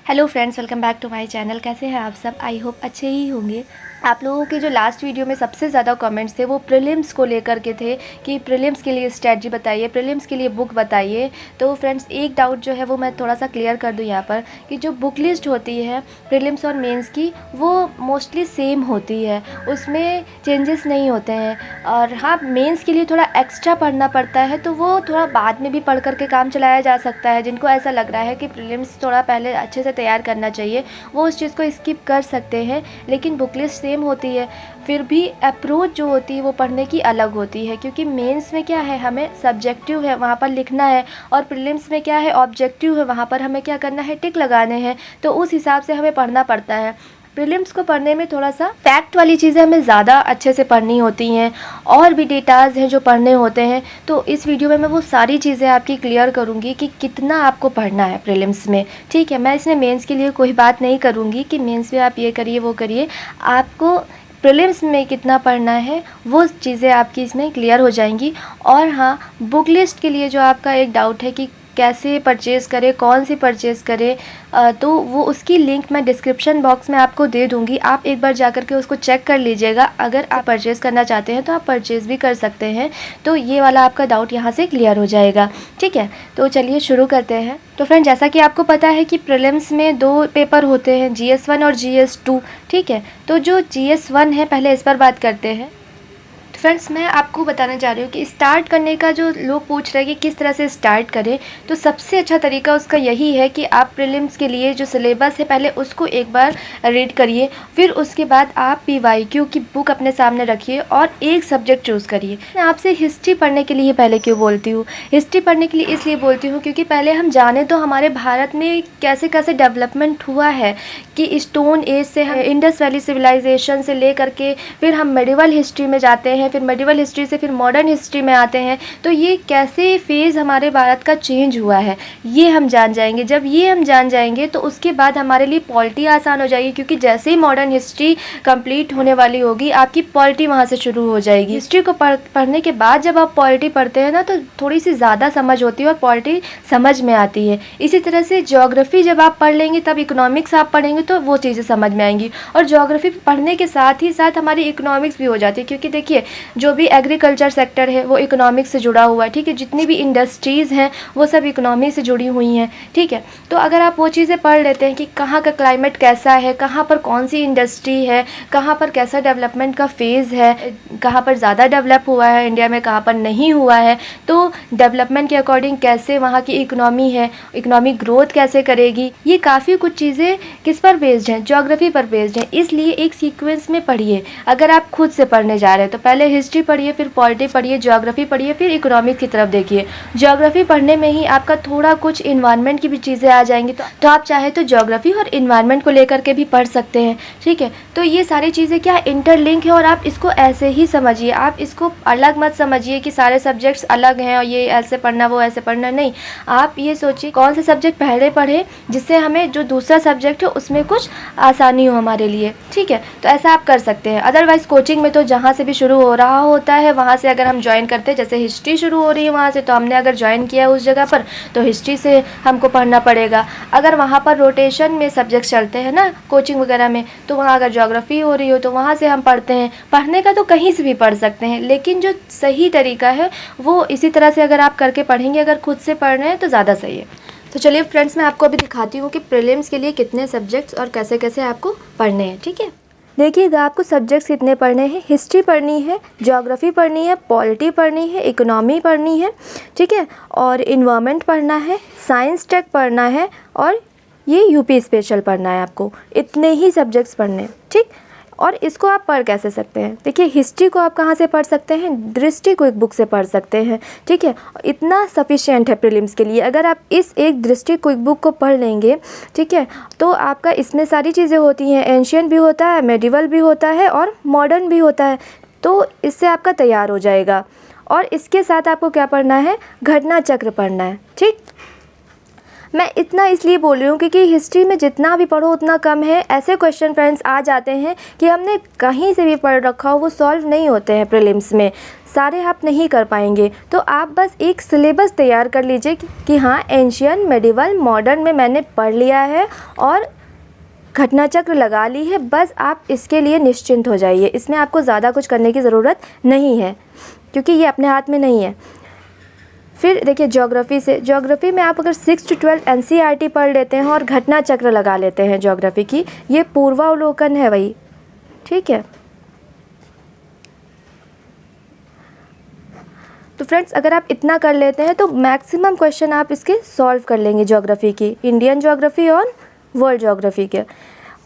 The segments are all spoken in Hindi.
Hello friends, welcome back to my channel. कैसे हैं आप सब? आई होप अच्छे ही होंगे। आप लोगों के जो लास्ट वीडियो में सबसे ज़्यादा कमेंट्स थे वो प्रीलिम्स को लेकर के थे कि प्रीलिम्स के लिए स्ट्रेटजी बताइए, प्रीलिम्स के लिए बुक बताइए। तो फ्रेंड्स, एक डाउट जो है वो मैं थोड़ा सा क्लियर कर दूं यहाँ पर कि जो बुक लिस्ट होती है प्रीलिम्स और मेंस की वो मोस्टली सेम होती है, उसमें चेंजेस नहीं होते हैं। और हाँ, मेंस के लिए थोड़ा एक्स्ट्रा पढ़ना पड़ता है, तो वो थोड़ा बाद में भी पढ़ करके काम चलाया जा सकता है। जिनको ऐसा लग रहा है कि प्रीलिम्स थोड़ा पहले अच्छे से तैयार करना चाहिए, वो उस चीज़ को स्किप कर सकते हैं। लेकिन बुक लिस्ट सेम होती है, फिर भी अप्रोच जो होती है वो पढ़ने की अलग होती है। क्योंकि मेंस में क्या है, हमें सब्जेक्टिव है वहाँ पर लिखना है, और प्रीलिम्स में क्या है, ऑब्जेक्टिव है, वहाँ पर हमें क्या करना है, टिक लगाने हैं। तो उस हिसाब से हमें पढ़ना पड़ता है। प्रीलिम्स को पढ़ने में थोड़ा सा फैक्ट वाली चीज़ें हमें ज़्यादा अच्छे से पढ़नी होती हैं, और भी डेटाज हैं जो पढ़ने होते हैं। तो इस वीडियो में मैं वो सारी चीज़ें आपकी क्लियर करूँगी कि कितना आपको पढ़ना है प्रीलिम्स में। ठीक है, मैं इसमें मेंस के लिए कोई बात नहीं करूँगी कि मेंस में आप ये करिए वो करिए। आपको प्रीलिम्स में कितना पढ़ना है वो चीज़ें आपकी इसमें क्लियर हो जाएंगी। और हाँ, बुक लिस्ट के लिए जो आपका एक डाउट है कि कैसे परचेज़ करें, कौन सी परचेज़ करें, तो वो उसकी लिंक मैं डिस्क्रिप्शन बॉक्स में आपको दे दूँगी। आप एक बार जा कर के उसको चेक कर लीजिएगा। अगर आप परचेज़ करना चाहते हैं तो आप परचेज़ भी कर सकते हैं। तो ये वाला आपका डाउट यहाँ से क्लियर हो जाएगा। ठीक है, तो चलिए शुरू करते हैं। तो फ्रेंड, जैसा कि आपको पता है कि प्रीलिम्स में 2 पेपर होते हैं, GS1 और GS2। ठीक है, तो जो GS1 है पहले इस पर बात करते हैं। फ्रेंड्स, मैं आपको बताना चाह रही हूँ कि स्टार्ट करने का जो लोग पूछ रहे हैं कि किस तरह से स्टार्ट करें, तो सबसे अच्छा तरीका उसका यही है कि आप प्रीलिम्स के लिए जो सिलेबस है पहले उसको एक बार रीड करिए। फिर उसके बाद आप PYQ की बुक अपने सामने रखिए और एक सब्जेक्ट चूज़ करिए। मैं आपसे हिस्ट्री पढ़ने के लिए पहले क्यों बोलती हूँ? हिस्ट्री पढ़ने के लिए इसलिए बोलती हूँ क्योंकि पहले हम जाने तो हमारे भारत में कैसे कैसे डेवलपमेंट हुआ है, कि स्टोन एज से हम इंडस वैली सिविलाइजेशन से ले करके फिर हम मेडिवल हिस्ट्री में जाते हैं, फिर मेडिवल हिस्ट्री से फिर मॉडर्न हिस्ट्री में आते हैं। तो ये कैसे फेज़ हमारे भारत का चेंज हुआ है ये हम जान जाएंगे। जब ये हम जान जाएंगे तो उसके बाद हमारे लिए पॉलिटी आसान हो जाएगी, क्योंकि जैसे ही मॉडर्न हिस्ट्री कंप्लीट होने वाली होगी आपकी पॉलिटी वहाँ से शुरू हो जाएगी। हिस्ट्री को पढ़ने के बाद जब आप पॉलिटी पढ़ते हैं ना, तो थोड़ी सी ज़्यादा समझ होती है और पॉलिटी समझ में आती है। इसी तरह से ज्योग्राफी जब आप पढ़ लेंगे तब इकोनॉमिक्स आप पढ़ेंगे तो वो चीज़ें समझ में आएंगी। और ज्योग्राफी पढ़ने के साथ ही साथ हमारी इकोनॉमिक्स भी हो जाती है, क्योंकि देखिए जो भी एग्रीकल्चर सेक्टर है वो इकोनॉमिक्स से जुड़ा हुआ है। ठीक है, जितनी भी इंडस्ट्रीज़ हैं वो सब इकोनॉमी से जुड़ी हुई हैं। ठीक है, तो अगर आप वो चीज़ें पढ़ लेते हैं कि कहाँ का क्लाइमेट कैसा है, कहाँ पर कौन सी इंडस्ट्री है, कहाँ पर कैसा डेवलपमेंट का फेज़ है, कहाँ पर ज़्यादा डेवलप हुआ है इंडिया में, कहाँ पर नहीं हुआ है, तो डेवलपमेंट के अकॉर्डिंग कैसे वहाँ की इकोनॉमी है, इकोनॉमिक ग्रोथ कैसे करेगी, ये काफ़ी कुछ चीज़ें किस पर बेस्ड हैं, ज्योग्राफी पर बेस्ड हैं। इसलिए एक सीक्वेंस में पढ़िए। अगर आप खुद से पढ़ने जा रहे हैं तो पहले हिस्ट्री पढ़िए, फिर पॉलिटी पढ़िए, ज्योग्राफी पढ़िए, फिर इकोनॉमिक्स की तरफ देखिए। ज्योग्राफी पढ़ने में ही आपका थोड़ा कुछ इन्वायरमेंट की भी चीज़ें आ जाएंगी, तो आप चाहे तो ज्योग्राफी और इन्वायरमेंट को लेकर के भी पढ़ सकते हैं। ठीक है, तो ये सारी चीज़ें क्या इंटरलिंक है, और आप इसको ऐसे ही समझिए। आप इसको अलग मत समझिए कि सारे सब्जेक्ट्स अलग हैं और ये ऐसे पढ़ना वो ऐसे पढ़ना, नहीं। आप ये सोचिए कौन सा सब्जेक्ट पहले पढ़े जिससे हमें जो दूसरा सब्जेक्ट है उसमें कुछ आसानी हो हमारे लिए। ठीक है, तो ऐसा आप कर सकते हैं। अदरवाइज़ कोचिंग में तो जहाँ से भी शुरू हो रहा होता है वहाँ से अगर हम ज्वाइन करते हैं, जैसे हिस्ट्री शुरू हो रही है वहाँ से, तो हमने अगर ज्वाइन किया उस जगह पर तो हिस्ट्री से हमको पढ़ना पड़ेगा। अगर वहाँ पर रोटेशन में सब्जेक्ट चलते हैं ना कोचिंग वगैरह में, तो वहाँ अगर ज्योग्राफी हो रही हो तो वहाँ से हम पढ़ते हैं। पढ़ने का तो कहीं से भी पढ़ सकते हैं, लेकिन जो सही तरीका है वो इसी तरह से अगर आप करके पढ़ेंगे, अगर खुद से पढ़ रहे हैं तो ज़्यादा सही है। तो चलिए फ्रेंड्स, मैं आपको अभी दिखाती हूँ कि प्रीलिम्स के लिए कितने सब्जेक्ट्स और कैसे कैसे आपको पढ़ने हैं। ठीक है, देखिएगा आपको सब्जेक्ट्स कितने पढ़ने हैं। हिस्ट्री पढ़नी है, ज्योग्राफी पढ़नी है, पॉलिटी पढ़नी है, इकोनॉमी पढ़नी है, ठीक है, और इन्वायरमेंट पढ़ना है, साइंस टेक पढ़ना है, और ये यूपी स्पेशल पढ़ना है। आपको इतने ही सब्जेक्ट्स पढ़ने हैं। ठीक, और इसको आप पढ़ कैसे सकते हैं? देखिए, हिस्ट्री को आप कहाँ से पढ़ सकते हैं? दृष्टि क्विक बुक से पढ़ सकते हैं। ठीक है, इतना सफिशिएंट है प्रीलिम्स के लिए। अगर आप इस एक दृष्टि क्विक बुक को पढ़ लेंगे, ठीक है, तो आपका इसमें सारी चीज़ें होती हैं। एंशियंट भी होता है, मेडिवल भी होता है, और मॉडर्न भी होता है। तो इससे आपका तैयार हो जाएगा। और इसके साथ आपको क्या पढ़ना है? घटना चक्र पढ़ना है। ठीक, मैं इतना इसलिए बोल रही हूँ क्योंकि हिस्ट्री में जितना भी पढ़ो उतना कम है। ऐसे क्वेश्चन फ्रेंड्स आ जाते हैं कि हमने कहीं से भी पढ़ रखा हो वो सॉल्व नहीं होते हैं प्रीलिम्स में, सारे आप नहीं कर पाएंगे। तो आप बस एक सिलेबस तैयार कर लीजिए कि हाँ एंशियन, मेडिवल, मॉडर्न में मैंने पढ़ लिया है और घटना चक्र लगा ली है, बस आप इसके लिए निश्चिंत हो जाइए। इसमें आपको ज़्यादा कुछ करने की ज़रूरत नहीं है क्योंकि ये अपने हाथ में नहीं है। फिर देखिए ज्योग्राफ़ी में आप अगर 6 to 12 NCERT पढ़ लेते हैं और घटना चक्र लगा लेते हैं ज्योग्राफ़ी की, ये पूर्वावलोकन है वही, ठीक है। तो फ्रेंड्स अगर आप इतना कर लेते हैं तो मैक्सिमम क्वेश्चन आप इसके सॉल्व कर लेंगे ज्योग्राफ़ी की, इंडियन ज्योग्राफ़ी और वर्ल्ड ज्योग्राफ़ी के।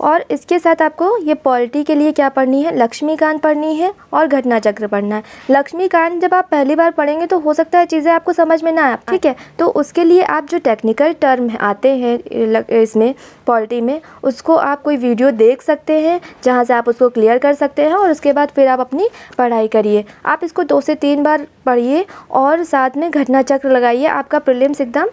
और इसके साथ आपको ये पॉलिटी के लिए क्या पढ़नी है, लक्ष्मीकांत पढ़नी है और घटना चक्र पढ़ना है। लक्ष्मीकांत जब आप पहली बार पढ़ेंगे तो हो सकता है चीज़ें आपको समझ में ना आए, ठीक है। तो उसके लिए आप जो टेक्निकल टर्म आते हैं इसमें पॉलिटी में, उसको आप कोई वीडियो देख सकते हैं जहाँ से आप उसको क्लियर कर सकते हैं और उसके बाद फिर आप अपनी पढ़ाई करिए। आप इसको 2 से 3 बार पढ़िए और साथ में घटना चक्र लगाइए, आपका प्रीलिम्स एकदम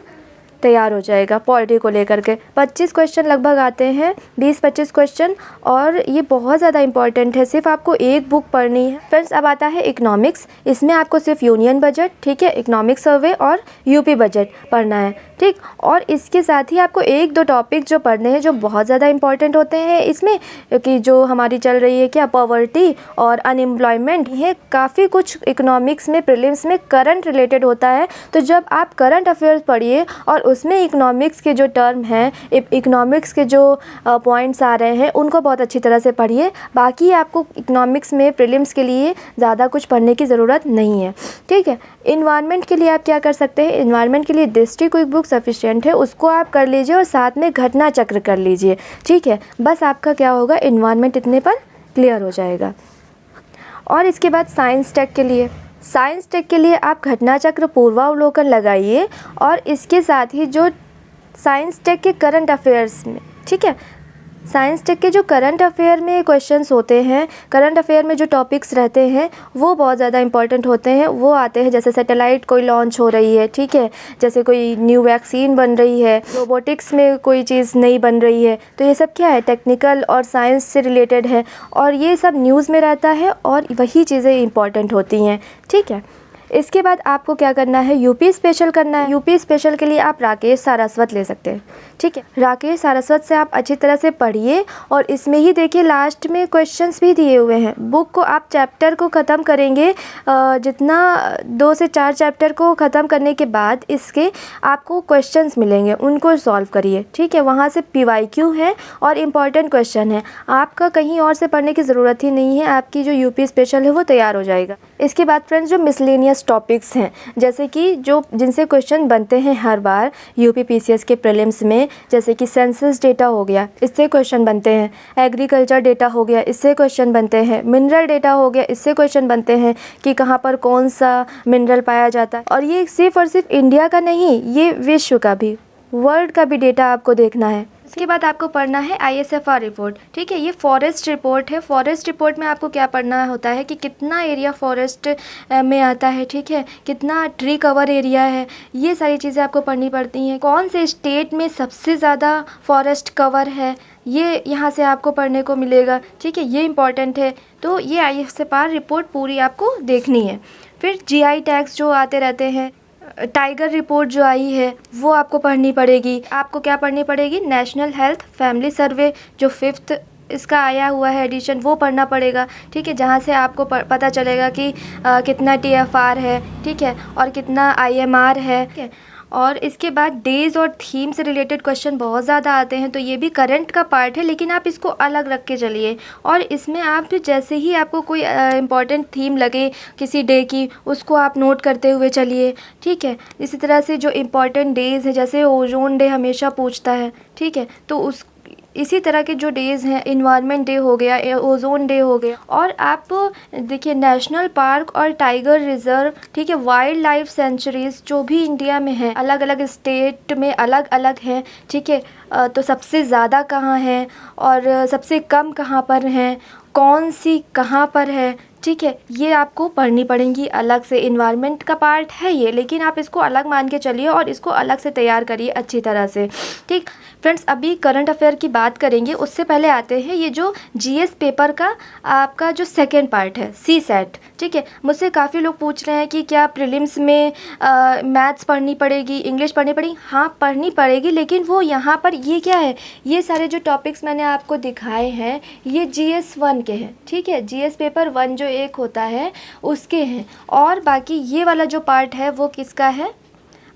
तैयार हो जाएगा। पॉलिटी को लेकर के 25 क्वेश्चन लगभग आते हैं, 20-25 क्वेश्चन, और ये बहुत ज़्यादा इंपॉर्टेंट है। सिर्फ आपको एक बुक पढ़नी है। फ्रेंड्स अब आता है इकोनॉमिक्स, इसमें आपको सिर्फ यूनियन बजट, ठीक है, इकोनॉमिक सर्वे और यूपी बजट पढ़ना है, ठीक। और इसके साथ ही आपको 1-2 टॉपिक जो पढ़ने हैं जो बहुत ज़्यादा इंपॉर्टेंट होते हैं इसमें, कि जो हमारी चल रही है क्या, पॉवर्टी और अनएम्प्लॉयमेंट, ये काफ़ी कुछ इकोनॉमिक्स में प्रीलिम्स में करंट रिलेटेड होता है। तो जब आप करंट अफेयर्स पढ़िए और उसमें इकोनॉमिक्स के जो टर्म हैं, इकोनॉमिक्स के जो पॉइंट्स आ रहे हैं उनको बहुत अच्छी तरह से पढ़िए। बाकी आपको इकोनॉमिक्स में प्रीलिम्स के लिए ज़्यादा कुछ पढ़ने की ज़रूरत नहीं है, ठीक है। इन्वायरमेंट के लिए आप क्या कर सकते हैं, इन्वायरमेंट के लिए दृष्टि क्विक बुक सफिशिएंट है, उसको आप कर लीजिए और साथ में घटना चक्र कर लीजिए, ठीक है। बस आपका क्या होगा, इन्वायरमेंट इतने पर क्लियर हो जाएगा। और इसके बाद साइंस टेक के लिए आप घटना चक्र पूर्वावलोकन लगाइए और इसके साथ ही जो साइंस टेक के करंट अफेयर्स में, ठीक है, साइंस टेक के जो करंट अफेयर में क्वेश्चंस होते हैं, करंट अफेयर में जो टॉपिक्स रहते हैं वो बहुत ज़्यादा इंपॉर्टेंट होते हैं। वो आते हैं जैसे सैटेलाइट कोई लॉन्च हो रही है, ठीक है, जैसे कोई न्यू वैक्सीन बन रही है, रोबोटिक्स में कोई चीज़ नई बन रही है, तो ये सब क्या है, टेक्निकल और साइंस से रिलेटेड है और ये सब न्यूज़ में रहता है और वही चीज़ें इंपॉर्टेंट होती हैं, ठीक है। इसके बाद आपको क्या करना है, यूपी स्पेशल करना है। यूपी स्पेशल के लिए आप राकेश सारस्वत ले सकते हैं, ठीक है। राकेश सारस्वत से आप अच्छी तरह से पढ़िए और इसमें ही देखिए लास्ट में क्वेश्चंस भी दिए हुए हैं। बुक को आप चैप्टर को ख़त्म करेंगे, जितना 2 से 4 चैप्टर को ख़त्म करने के बाद इसके आपको क्वेश्चंस मिलेंगे, उनको सॉल्व करिए, ठीक है। वहाँ से PYQ है और इम्पॉर्टेंट क्वेश्चन है, आपका कहीं और से पढ़ने की ज़रूरत ही नहीं है, आपकी जो यूपी स्पेशल है वो तैयार हो जाएगा। इसके बाद फ्रेंड्स जो मिसलेनियस टॉपिक्स हैं, जैसे कि जो जिनसे क्वेश्चन बनते हैं हर बार यूपी PCS के प्रीलिम्स में, जैसे कि सेंसस डेटा हो गया, इससे क्वेश्चन बनते हैं, एग्रीकल्चर डेटा हो गया, इससे क्वेश्चन बनते हैं, मिनरल डेटा हो गया, इससे क्वेश्चन बनते हैं कि कहाँ पर कौन सा मिनरल पाया जाता है। और ये सिर्फ और सिर्फ इंडिया का नहीं, ये विश्व का भी, वर्ल्ड का भी डेटा आपको देखना है। इसके बाद आपको पढ़ना है ISFR रिपोर्ट, ठीक है। ये फॉरेस्ट रिपोर्ट है। फॉरेस्ट रिपोर्ट में आपको क्या पढ़ना होता है कि कितना एरिया फॉरेस्ट में आता है, ठीक है, कितना ट्री कवर एरिया है, ये सारी चीज़ें आपको पढ़नी पड़ती हैं। कौन से स्टेट में सबसे ज़्यादा फॉरेस्ट कवर है, ये यहाँ से आपको पढ़ने को मिलेगा, ठीक है, ये इंपॉर्टेंट है। तो ये ISFR रिपोर्ट पूरी आपको देखनी है। फिर GI टैग्स जो आते रहते हैं, टाइगर रिपोर्ट जो आई है वो आपको पढ़नी पड़ेगी। आपको क्या पढ़नी पड़ेगी, नेशनल हेल्थ फैमिली सर्वे जो 5th इसका आया हुआ है एडिशन, वो पढ़ना पड़ेगा, ठीक है, जहाँ से आपको पता चलेगा कि कितना TFR है, ठीक है, और कितना IMR है, ठीक है। और इसके बाद डेज़ और थीम से रिलेटेड क्वेश्चन बहुत ज़्यादा आते हैं, तो ये भी करंट का पार्ट है, लेकिन आप इसको अलग रख के चलिए। और इसमें आप जैसे ही आपको कोई इम्पॉर्टेंट थीम लगे किसी डे की, उसको आप नोट करते हुए चलिए, ठीक है। इसी तरह से जो इम्पॉर्टेंट डेज़ हैं, जैसे ओजोन डे हमेशा पूछता है, ठीक है, तो उस इसी तरह के जो डेज़ हैं, इन्वायरमेंट डे हो गया, ओजोन डे हो गया। और आप देखिए नेशनल पार्क और टाइगर रिजर्व, ठीक है, वाइल्ड लाइफ सेंचुरीज़ जो भी इंडिया में है, अलग अलग स्टेट में अलग अलग हैं, ठीक है। तो सबसे ज़्यादा कहाँ है और सबसे कम कहाँ पर हैं, कौन सी कहाँ पर है, ठीक है, ये आपको पढ़नी पड़ेंगी अलग से। इन्वायरमेंट का पार्ट है ये, लेकिन आप इसको अलग मान के चलिए और इसको अलग से तैयार करिए अच्छी तरह से। ठीक फ्रेंड्स, अभी करंट अफेयर की बात करेंगे, उससे पहले आते हैं ये जो जीएस पेपर का आपका जो सेकेंड पार्ट है, सी सेट। ठीक है, मुझसे काफ़ी लोग पूछ रहे हैं कि क्या प्रीलिम्स में मैथ्स पढ़नी पड़ेगी, इंग्लिश पढ़नी पड़ेगी। हाँ, पढ़नी पड़ेगी, लेकिन वो यहाँ पर ये क्या है, ये सारे जो टॉपिक्स मैंने आपको दिखाए हैं ये GS1 के हैं। ठीक है, GS पेपर 1 जो एक होता है उसके हैं, और बाकी ये वाला जो पार्ट है वो किसका है,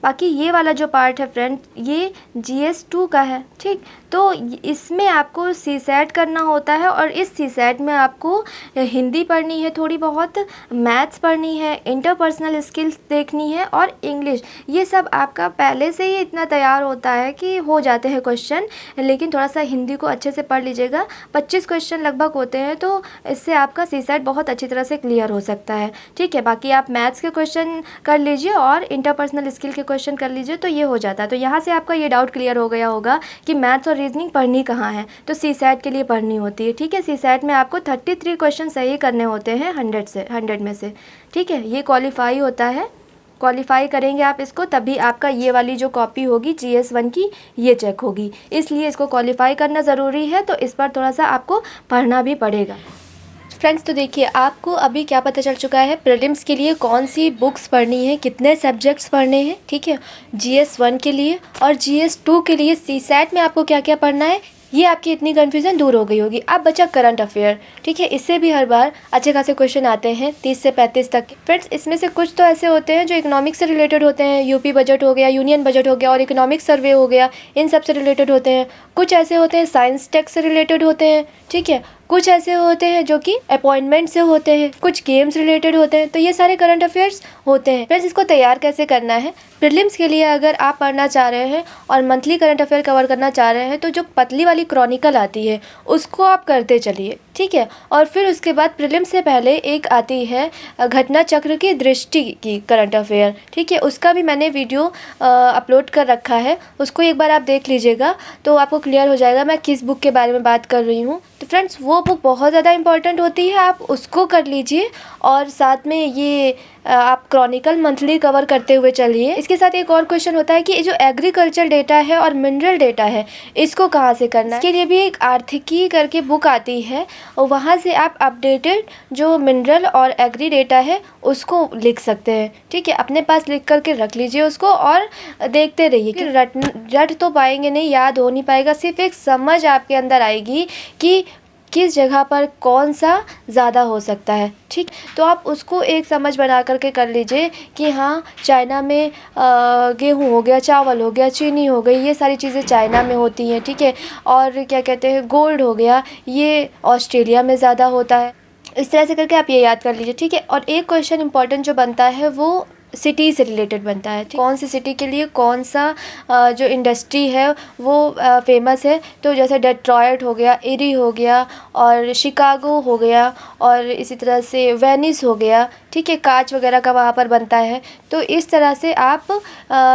बाकी ये वाला जो पार्ट है फ्रेंड ये GS2 का है। ठीक, तो इसमें आपको सी सेट करना होता है, और इस सी सेट में आपको हिंदी पढ़नी है, थोड़ी बहुत मैथ्स पढ़नी है, इंटरपर्सनल स्किल्स देखनी है, और इंग्लिश। ये सब आपका पहले से ही इतना तैयार होता है कि हो जाते हैं क्वेश्चन, लेकिन थोड़ा सा हिंदी को अच्छे से पढ़ लीजिएगा। 25 क्वेश्चन लगभग होते हैं, तो इससे आपका सी सेट बहुत अच्छी तरह से क्लियर हो सकता है। ठीक है, बाकी आप मैथ्स के क्वेश्चन कर लीजिए और इंटरपर्सनल स्किल के क्वेश्चन कर लीजिए, तो ये हो जाता है। तो यहाँ से आपका ये डाउट क्लियर हो गया होगा कि मैथ्स और रीजनिंग पढ़नी कहाँ है, तो सी सेट के लिए पढ़नी होती है। ठीक है, सी सेट में आपको 33 क्वेश्चन सही करने होते हैं 100 में से। ठीक है, ये क्वालिफाई होता है, क्वालिफाई करेंगे आप इसको, तभी आपका ये वाली जो कॉपी होगी GS1 की ये चेक होगी, इसलिए इसको क्वालिफाई करना ज़रूरी है। तो इस पर थोड़ा सा आपको पढ़ना भी पड़ेगा फ्रेंड्स। तो देखिए, आपको अभी क्या पता चल चुका है प्रीलिम्स के लिए कौन सी बुक्स पढ़नी है, कितने सब्जेक्ट्स पढ़ने हैं। ठीक है, GS1 के लिए और GS2 के लिए सी सेट में आपको क्या क्या पढ़ना है, ये आपकी इतनी कन्फ्यूज़न दूर हो गई होगी। अब बचा करंट अफेयर। ठीक है, इससे भी हर बार अच्छे खासे क्वेश्चन आते हैं 30 से 35 तक। फ्रेंड्स, इसमें से कुछ तो ऐसे होते हैं जो इकोनॉमिक्स से रिलेटेड होते हैं, यूपी बजट हो गया, यूनियन बजट हो गया और इकोनॉमिक सर्वे हो गया, इन सब से रिलेटेड होते हैं। कुछ ऐसे होते हैं साइंस टेक से रिलेटेड होते हैं। ठीक है, कुछ ऐसे होते हैं जो कि अपॉइंटमेंट से होते हैं, कुछ गेम्स रिलेटेड होते हैं। तो ये सारे करंट अफेयर्स होते हैं। फ्रेंड्स, इसको तैयार कैसे करना है प्रीलिम्स के लिए, अगर आप पढ़ना चाह रहे हैं और मंथली करंट अफेयर कवर करना चाह रहे हैं, तो जो पतली वाली क्रॉनिकल आती है उसको आप करते चलिए। ठीक है, और फिर उसके बाद प्रीलिम्स से पहले एक आती है घटना चक्र की दृष्टि की करंट अफेयर। ठीक है, उसका भी मैंने वीडियो अपलोड कर रखा है, उसको एक बार आप देख लीजिएगा तो आपको क्लियर हो जाएगा मैं किस बुक के बारे में बात कर रही हूँ। तो फ्रेंड्स, वो बुक बहुत ज़्यादा इंपॉर्टेंट होती है, आप उसको कर लीजिए, और साथ में ये आप क्रॉनिकल मंथली कवर करते हुए चलिए। इसके साथ एक और क्वेश्चन होता है कि जो एग्रीकल्चर डेटा है और मिनरल डेटा है इसको कहाँ से करना है। इसके लिए भी एक आर्थिकी करके बुक आती है, और वहाँ से आप अपडेटेड जो मिनरल और एग्री डेटा है उसको लिख सकते हैं। ठीक है, अपने पास लिख करके रख लीजिए उसको, और देखते रहिए कि रट तो पाएंगे नहीं, याद हो नहीं पाएगा, सिर्फ एक समझ आपके अंदर आएगी कि किस जगह पर कौन सा ज़्यादा हो सकता है। ठीक, तो आप उसको एक समझ बना करके कर लीजिए कि हाँ, चाइना में गेहूँ हो गया, चावल हो गया, चीनी हो गई, ये सारी चीज़ें चाइना में होती हैं। ठीक है, और क्या कहते हैं, गोल्ड हो गया, ये ऑस्ट्रेलिया में ज़्यादा होता है। इस तरह से करके आप ये याद कर लीजिए। ठीक है, और एक क्वेश्चन इंपॉर्टेंट जो बनता है वो सिटी से रिलेटेड बनता है। कौन सी सिटी के लिए कौन सा जो इंडस्ट्री है वो फेमस है। तो जैसे डेट्रॉयट हो गया, एरी हो गया, और शिकागो हो गया, और इसी तरह से वेनिस हो गया। ठीक है, कांच वगैरह का वहाँ पर बनता है। तो इस तरह से आप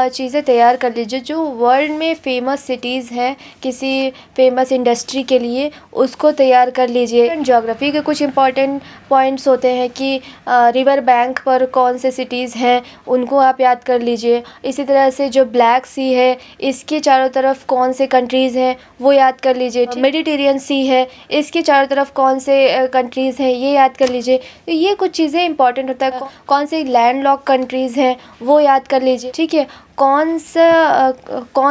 चीज़ें तैयार कर लीजिए, जो वर्ल्ड में फेमस सिटीज़ हैं किसी फेमस इंडस्ट्री के लिए, उसको तैयार कर लीजिए। ज्योग्राफी के कुछ इंपॉर्टेंट पॉइंट्स होते हैं कि रिवर बैंक पर कौन से सिटीज़ हैं, उनको आप याद कर लीजिए। इसी तरह से जो ब्लैक सी है इसके चारों तरफ कौन से कंट्रीज़ हैं वो याद कर लीजिए। मेडिटेरियन सी है, इसके चारों तरफ कौन से कंट्रीज़ हैं ये याद कर लीजिए। तो ये कुछ चीज़ें इंपॉर्टेंट होता है। कौन से लैंडलॉक कंट्रीज़ हैं वो याद कर लीजिए। ठीक है, कौन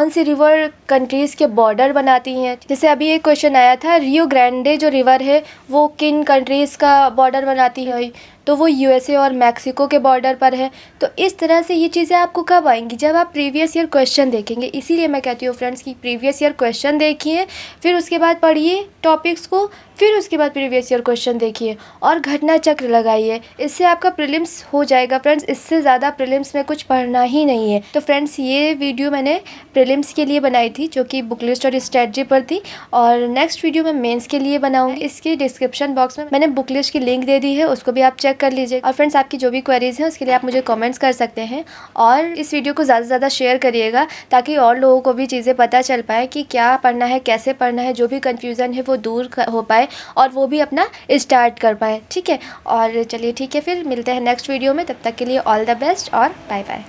सी रिवर कंट्रीज़ के बॉर्डर बनाती हैं। जैसे अभी एक क्वेश्चन आया था, रियो ग्रैंडे जो रिवर है वो किन कंट्रीज़ का बॉर्डर बनाती है, तो वो USA और मैक्सिको के बॉर्डर पर है। तो इस तरह से ये चीज़ें आपको कब आएंगी, जब आप प्रीवियस ईयर क्वेश्चन देखेंगे। इसीलिए मैं कहती हूँ फ्रेंड्स कि प्रीवियस ईयर क्वेश्चन देखिए, फिर उसके बाद पढ़िए टॉपिक्स को, फिर उसके बाद प्रीवियस ईयर क्वेश्चन देखिए और घटना चक्र लगाइए। इससे आपका प्रीलिम्स हो जाएगा फ्रेंड्स। इससे ज़्यादा प्रीलिम्स में कुछ पढ़ना ही नहीं है। तो फ्रेंड्स ये वीडियो मैंने प्रीलिम्स के लिए बनाई थी, जो कि बुक लिस्ट और स्ट्रेटजी पर थी, और नेक्स्ट वीडियो मैं मेंस के लिए बनाऊंगी। इसके डिस्क्रिप्शन बॉक्स में मैंने बुक लिस्ट की लिंक दे दी है, उसको भी आप चेक कर लीजिए। और फ्रेंड्स आपकी जो भी क्वेरीज हैं उसके लिए आप मुझे कमेंट्स कर सकते हैं, और इस वीडियो को ज़्यादा से ज़्यादा शेयर करिएगा ताकि और लोगों को भी चीज़ें पता चल पाए कि क्या पढ़ना है, कैसे पढ़ना है, जो भी कन्फ्यूज़न है वो दूर हो पाए और वो भी अपना स्टार्ट कर पाए। ठीक है, और चलिए ठीक है, फिर मिलते हैं नेक्स्ट वीडियो में। तब तक के लिए ऑल द बेस्ट और बाय बाय।